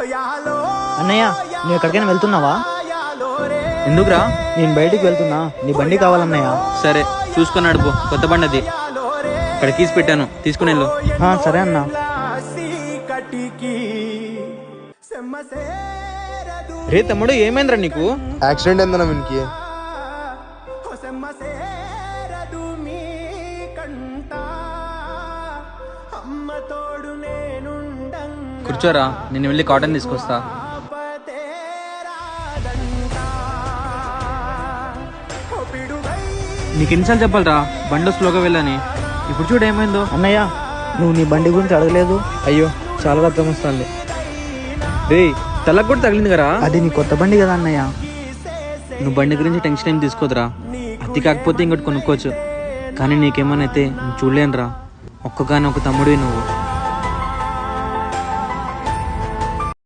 అన్నయ్య, నువ్వు ఎక్కడికైనా వెళ్తున్నావా? ఎందుకురా? నేను బయటికి వెళ్తున్నా, నీ బండి కావాలన్నయ్య. సరే, చూసుకొని నడుపు. కొత్త బండి అది. ఇక్కడ కీస్ పెట్టాను, తీసుకుని వెళ్ళు. సరే అన్నా. రే తమ్ముడు, ఏమైందిరా నీకు? యాక్సిడెంట్ అయిందన్నా వీనికి. కూర్చోరా, నేను వెళ్ళి కాటన్ తీసుకొస్తా. నీకు ఎన్నిసార్లు చెప్పాలరా బండి స్లోగా వెళ్ళని? ఇప్పుడు చూడు ఏమైందో. అన్నయ్య, నువ్వు నీ బండి గురించి అడగలేదు. అయ్యో, చాలా రక్తం వస్తుంది. రే, తలకు కూడా తగిలింది కదా. అది నీ కొత్త బండి కదా అన్నయ్య. నువ్వు బండి గురించి టెన్షన్ ఏం తీసుకోదురా. అతి కాకపోతే ఇంకోటి కొనుక్కోవచ్చు. కానీ నీకేమనైతే నేను చూడలేనురా. ఒక్కగాని ఒక తమ్ముడివి నువ్వు.